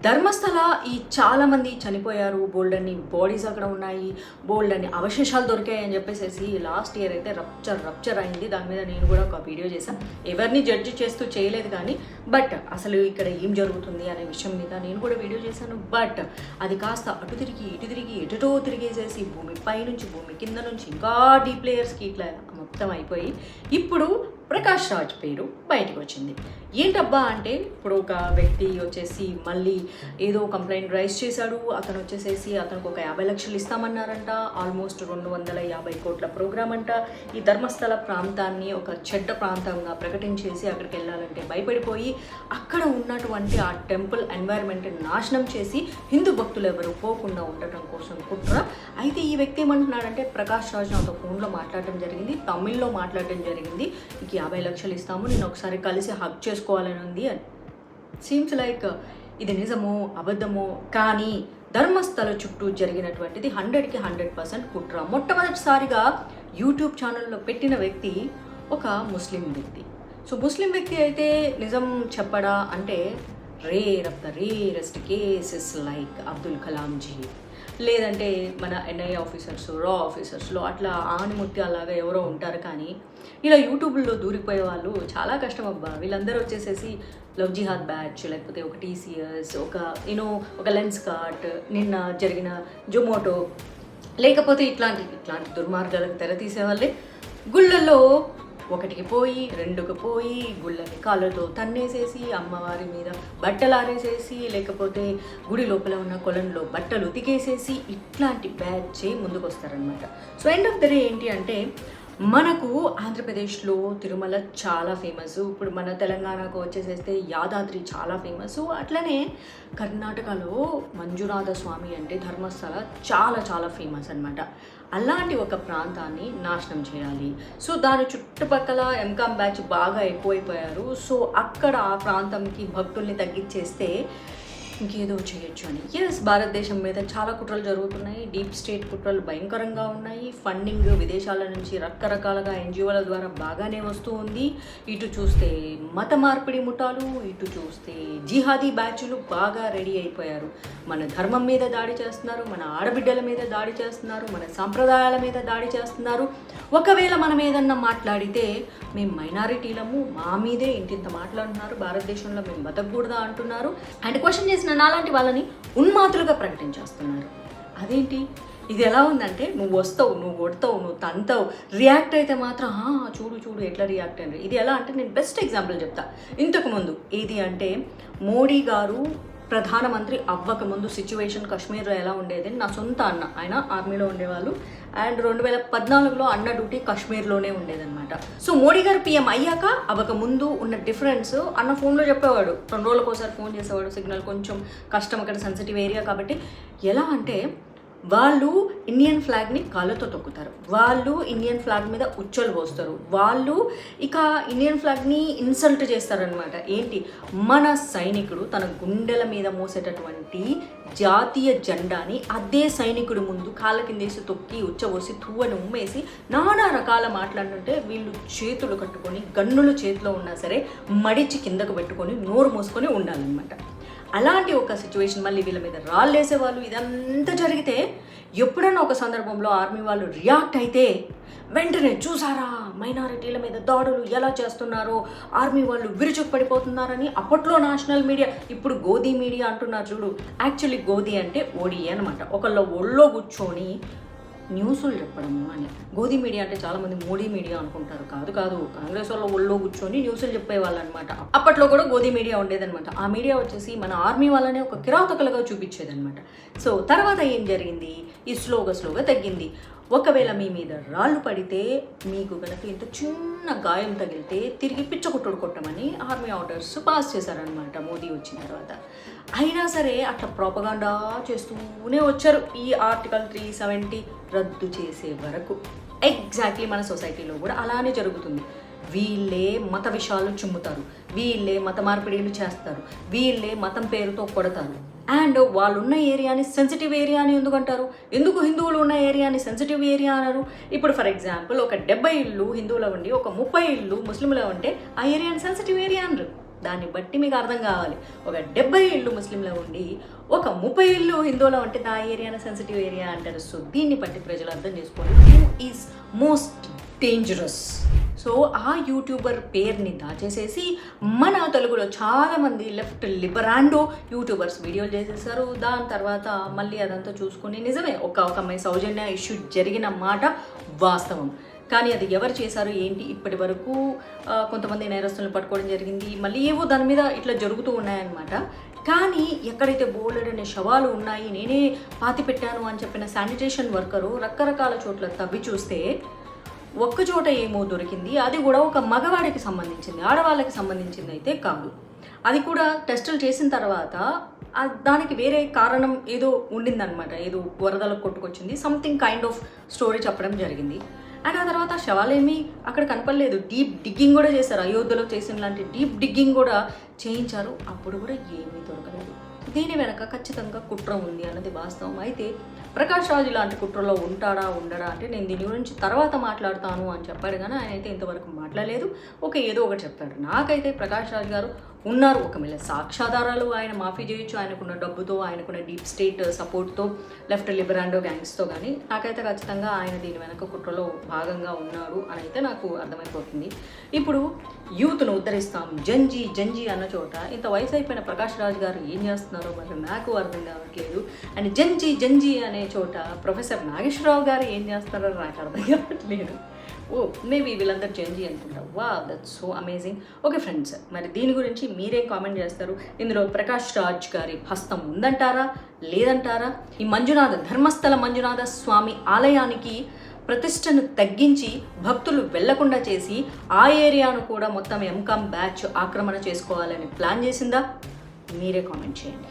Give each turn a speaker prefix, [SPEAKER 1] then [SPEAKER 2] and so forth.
[SPEAKER 1] ధర్మస్థల ఈ చాలామంది చనిపోయారు, బోల్డన్ని బాడీస్ అక్కడ ఉన్నాయి, బోల్డన్ని అవశేషాలు దొరికాయి అని చెప్పేసి లాస్ట్ ఇయర్ అయితే రప్చర్ అయింది. దాని మీద నేను కూడా ఒక వీడియో చేశాను. ఎవరిని జడ్జి చేస్తూ చేయలేదు కానీ బట్ అసలు ఇక్కడ ఏం జరుగుతుంది అనే విషయం మీద నేను కూడా వీడియో చేశాను. బట్ అది కాస్త అటు తిరిగి ఇటు తిరిగి ఎటుటో తిరిగేసేసి భూమి పైనుంచి భూమి కింద నుంచి ఇంకా డీప్ లేయర్స్కి ఇట్లా మొత్తం అయిపోయి ఇప్పుడు ప్రకాష్ రాజ్ పేరు బయటకు వచ్చింది. ఏంటబ్బా అంటే ఇప్పుడు ఒక వ్యక్తి వచ్చేసి మళ్ళీ ఏదో కంప్లైంట్ రైజ్ చేశాడు. అతను వచ్చేసేసి అతనికి ఒక 50 లక్షలు ఇస్తామన్నారంట. ఆల్మోస్ట్ 250 కోట్ల ప్రోగ్రామ్ అంట. ఈ ధర్మస్థల ప్రాంతాన్ని ఒక చెడ్డ ప్రాంతంగా ప్రకటించేసి అక్కడికి వెళ్ళాలంటే భయపడిపోయి అక్కడ ఉన్నటువంటి ఆ టెంపుల్ ఎన్వైర్న్మెంట్ నాశనం చేసి హిందూ భక్తులు ఎవరు పోకుండా ఉండటం కోసం కుట్ర. అయితే ఈ వ్యక్తి ఏమంటున్నాడంటే ప్రకాష్ రాజ్ నాతో ఫోన్లో మాట్లాడటం జరిగింది, తమిళ్లో మాట్లాడటం జరిగింది, నీకు 50 లక్షలు ఇస్తాము, నేను ఒకసారి కలిసి హక్ చేసుకోవాలని ఉంది అని. సీమ్స్ లైక్ ఇది నిజమో అబద్ధమో కానీ ధర్మస్థల చుట్టూ జరిగినటువంటిది 100కి 100% కుట్ర. మొట్టమొదటిసారిగా యూట్యూబ్ ఛానల్లో పెట్టిన వ్యక్తి ఒక ముస్లిం వ్యక్తి. సో ముస్లిం వ్యక్తి అయితే నిజం చెప్పడా అంటే rare of the rarest cases like Abdul Kalam ji, లేదంటే మన ఎన్ఐఏ ఆఫీసర్స్, రా ఆఫీసర్స్లో అట్లా ఆనిముత్య అలాగా ఎవరో ఉంటారు. కానీ ఇలా యూట్యూబ్లో దూరిపోయే వాళ్ళు చాలా కష్టం అబ్బా. వీళ్ళందరూ వచ్చేసేసి లవ్ జిహాద్ బ్యాచ్, లేకపోతే ఒక టీసీఎస్, ఒక లెన్స్ కార్ట్, నిన్న జరిగిన జొమాటో, లేకపోతే ఇట్లాంటి దుర్మార్గాలకు తెర తీసేవాళ్ళే. గుళ్ళల్లో 1కి పోయి 2కి పోయి గుళ్ళని కాళ్ళతో తన్నేసేసి అమ్మవారి మీద బట్టలు ఆరేసేసి, లేకపోతే గుడి లోపల ఉన్న కొలంలో బట్టలు ఉతికేసేసి ఇట్లాంటి బ్యాచే ముందుకు వస్తారనమాట. So end of the day ఏంటి అంటే మనకు ఆంధ్రప్రదేశ్లో తిరుమల చాలా ఫేమస్. ఇప్పుడు మన తెలంగాణకు వచ్చేసేస్తే యాదాద్రి చాలా ఫేమస్. అట్లనే కర్ణాటకలో మంజునాథ స్వామి అంటే ధర్మస్థల చాలా చాలా ఫేమస్ అనమాట. అలాంటి ఒక ప్రాంతాన్ని నాశనం చేయాలి. సో దాని చుట్టుపక్కల ఎంకామ్ బ్యాచ్ బాగా ఎక్కువైపోయారు. సో అక్కడ ఆ ప్రాంతంకి భక్తుల్ని తగ్గించేస్తే ఇంకేదో చేయొచ్చు అని. భారతదేశం మీద చాలా కుట్రలు జరుగుతున్నాయి. డీప్ స్టేట్ కుట్రలు భయంకరంగా ఉన్నాయి. ఫండింగ్ విదేశాల నుంచి రకరకాలుగా ఎన్జిఓల ద్వారా బాగానే వస్తూ ఉంది. ఇటు చూస్తే మత మార్పిడి ముఠాలు, ఇటు చూస్తే జిహాదీ బ్యాచ్లు బాగా రెడీ అయిపోయారు. మన ధర్మం మీద దాడి చేస్తున్నారు, మన ఆడబిడ్డల మీద దాడి చేస్తున్నారు, మన సాంప్రదాయాల మీద దాడి చేస్తున్నారు. ఒకవేళ మనం ఏదన్నా మాట్లాడితే మేము మైనారిటీలము, మా మీదే ఇంటింత మాట్లాడుతున్నారు, భారతదేశంలో మేము బతకూడదా అంటున్నారు. అండ్ క్వశ్చన్ చేసిన నాలాంటి వాళ్ళని ఉన్మాతులుగా ప్రకటించేస్తున్నారు. అదేంటి ఇది ఎలా ఉందంటే నువ్వు వస్తావు, నువ్వు కొడతావు, నువ్వు తంతావు, రియాక్ట్ అయితే మాత్రం చూడు ఎట్లా రియాక్ట్ అయ్యారు. ఇది ఎలా అంటే నేను బెస్ట్ ఎగ్జాంపుల్ చెప్తా. ఇంతకుముందు ఏది అంటే మోడీ గారు ప్రధానమంత్రి అవ్వకముందు సిచ్యువేషన్ కాశ్మీర్లో ఎలా ఉండేది. నా సొంత అన్న, ఆయన ఆర్మీలో ఉండేవాళ్ళు. అండ్ 2014లో అన్న డ్యూటీ కాశ్మీర్లోనే ఉండేదన్నమాట. సో మోడీ గారు పిఎం అయ్యాక అవ్వకముందు ఉన్న డిఫరెన్స్ అన్న ఫోన్లో చెప్పేవాడు. 2 రోజులకోసారి ఫోన్ చేసేవాడు. సిగ్నల్ కొంచెం కష్టం, అక్కడ సెన్సిటివ్ ఏరియా కాబట్టి. ఎలా అంటే వాళ్ళు ఇండియన్ ఫ్లాగ్ని కాళ్ళతో తొక్కుతారు, వాళ్ళు ఇండియన్ ఫ్లాగ్ మీద ఉచ్చలు పోస్తారు, వాళ్ళు ఇక ఇండియన్ ఫ్లాగ్ని ఇన్సల్ట్ చేస్తారనమాట. ఏంటి మన సైనికుడు తన గుండెల మీద మోసేటటువంటి జాతీయ జెండాని అదే సైనికుడు ముందు కాళ్ళ కిందేసి తొక్కి ఉచ్చబోసి తువ్వని ఉమ్మేసి నానా రకాల మాట్లాడుతుంటే వీళ్ళు చేతులు కట్టుకొని గన్నులు చేతిలో ఉన్నా సరే మడిచి కిందకు పెట్టుకొని నోరు మూసుకొని ఉండాలన్నమాట. అలాంటి ఒక సిచ్యువేషన్ మళ్ళీ వీళ్ళ మీద రాళ్ళేసేవాళ్ళు. ఇదంతా జరిగితే ఎప్పుడన్నా ఒక సందర్భంలో ఆర్మీ వాళ్ళు రియాక్ట్ అయితే వెంటనే చూసారా మైనారిటీల మీద దాడులు ఎలా చేస్తున్నారో, ఆర్మీ వాళ్ళు విరుచుకుపడిపోతున్నారని అప్పట్లో నేషనల్ మీడియా, ఇప్పుడు గోదీ మీడియా అంటున్నారు చూడు. యాక్చువల్లీ గోదీ అంటే ఓడిఏ అనమాట. ఒకళ్ళ ఒళ్ళో కూర్చొని న్యూస్లు చెప్పడము అని. గోదీ మీడియా అంటే చాలామంది మోడీ మీడియా అనుకుంటారు. కాదు, కాంగ్రెస్ వాళ్ళ ఒళ్ళో కూర్చొని న్యూస్లు చెప్పేవాళ్ళు అనమాట. అప్పట్లో కూడా గోదీ మీడియా ఉండేదన్నమాట. ఆ మీడియా వచ్చేసి మన ఆర్మీ వాళ్ళనే ఒక కిరాతకులుగా చూపించేదన్నమాట. సో తర్వాత ఏం జరిగింది, ఈ స్లోగా తగ్గింది. ఒకవేళ మీ మీద రాళ్ళు పడితే మీకు కనుక ఇంత చిన్న గాయం తగిలితే తిరిగి పిచ్చకొట్టుడు కొట్టమని ఆర్మీ ఆర్డర్స్ పాస్ చేశారనమాట మోదీ వచ్చిన తర్వాత. అయినా సరే అట్లా ప్రోపగాండా చేస్తూనే వచ్చారు ఈ ఆర్టికల్ 370 రద్దు చేసే వరకు. ఎగ్జాక్ట్లీ మన సొసైటీలో కూడా అలానే జరుగుతుంది. వీళ్ళే మత విషయాలు చిమ్ముతారు, వీళ్ళే మత మార్పిడిలు చేస్తారు, వీళ్ళే మతం పేరుతో కొడతారు. అండ్ వాళ్ళు ఉన్న ఏరియాని సెన్సిటివ్ ఏరియా అని ఎందుకంటారు? ఎందుకు హిందువులు ఉన్న ఏరియాని సెన్సిటివ్ ఏరియా అన్నారు? ఇప్పుడు ఫర్ ఎగ్జాంపుల్ ఒక 70 ఇళ్ళు హిందువులో ఉండి ఒక 30 ఇళ్ళు ముస్లింలో ఉంటే ఆ ఏరియాని సెన్సిటివ్ ఏరియా అనరు. దాన్ని బట్టి మీకు అర్థం కావాలి. ఒక 70 ఇళ్ళు ముస్లింలో ఉండి ఒక 30 ఇళ్ళు హిందువులో ఉంటే ఆ ఏరియానే సెన్సిటివ్ ఏరియా అంటారు. సో దీన్ని బట్టి ప్రజలు అర్థం చేసుకోవాలి who is most dangerous. So ఆ యూట్యూబర్ పేరుని దాచేసేసి మన తెలుగులో చాలామంది లెఫ్ట్ లిబరాండో యూట్యూబర్స్ వీడియోలు చేసేసారు. దాని తర్వాత మళ్ళీ అదంతా చూసుకుని నిజమే ఒక అమ్మాయి సౌజన్య ఇష్యూ జరిగిన మాట వాస్తవం. కానీ అది ఎవరు చేశారు ఏంటి ఇప్పటి వరకు కొంతమంది నేరస్తులను పట్టుకోవడం జరిగింది. మళ్ళీ ఏవో దాని మీద ఇట్లా జరుగుతూ ఉన్నాయన్నమాట. కానీ ఎక్కడైతే బోలెడనే శవాలు ఉన్నాయి, నేనే పాతి పెట్టాను అని చెప్పిన శానిటేషన్ వర్కరు రకరకాల చోట్ల తవ్వి చూస్తే ఒక్కచోట ఏమో దొరికింది. అది కూడా ఒక మగవాడికి సంబంధించింది, ఆడవాళ్ళకి సంబంధించింది అయితే కాదు. అది కూడా టెస్టులు చేసిన తర్వాత దానికి వేరే కారణం ఏదో ఉండిందనమాట. ఏదో వరదలకు కొట్టుకొచ్చింది, సంథింగ్ కైండ్ ఆఫ్ స్టోరీ చెప్పడం జరిగింది. అండ్ ఆ తర్వాత శవాలేమీ అక్కడ కనపడలేదు. డీప్ డిగ్గింగ్ కూడా చేశారు, అయోధ్యలో చేసిన లాంటి డీప్ డిగ్గింగ్ కూడా చేయించారు. అప్పుడు కూడా ఏమీ దొరకలేదు. దీని వెనక ఖచ్చితంగా కుట్ర ఉంది అన్నది వాస్తవం. అయితే ప్రకాష్ రాజ్ ఇలాంటి కుట్రలో ఉంటాడా ఉండడా అంటే నేను దీని గురించి తర్వాత మాట్లాడతాను అని చెప్పాడు. కానీ ఆయన అయితే ఇంతవరకు మాట్లాడలేదు. ఏదో ఒకటి చెప్పాడు. నాకైతే ప్రకాష్ రాజ్ గారు ఉన్నారు. ఒకవేళ సాక్ష్యాధారాలు ఆయన మాఫీ చేయొచ్చు, ఆయనకున్న డబ్బుతో, ఆయనకున్న డీప్ స్టేట్ సపోర్ట్తో, లెఫ్ట్ లిబరాండో గ్యాంగ్స్తో. కానీ నాకైతే ఖచ్చితంగా ఆయన దీని వెనక కుట్రలో భాగంగా ఉన్నాడు అని అయితే నాకు అర్థమైపోతుంది. ఇప్పుడు యూత్ను ఉద్ధరిస్తాం జంజీ జంజీ అన్న చోట ఇంత వయసు అయిపోయిన ప్రకాష్ రాజ్ గారు ఏం చేస్తున్నారో మరి నాకు అర్థం కావట్లేదు. అండ్ జంజీ జంజీ అనే చోట ప్రొఫెసర్ నాగేశ్వరరావు గారు ఏం చేస్తున్నారో నాకు అర్థం కావట్లేదు. మేబీ వీళ్ళందరూ చేంజ్ అనుకుంటా. వా that's so amazing. Okay friends, మరి దీని గురించి మీరేం కామెంట్ చేస్తారు? ఇందులో ప్రకాష్ రాజ్ గారి హస్తం ఉందంటారా లేదంటారా? ఈ ధర్మస్థల మంజునాథ స్వామి ఆలయానికి ప్రతిష్టను తగ్గించి భక్తులు వెళ్లకుండా చేసి ఆ ఏరియాను కూడా మొత్తం ఎంకామ్ బ్యాచ్ ఆక్రమణ చేసుకోవాలని ప్లాన్ చేసిందా? మీరే కామెంట్ చేయండి.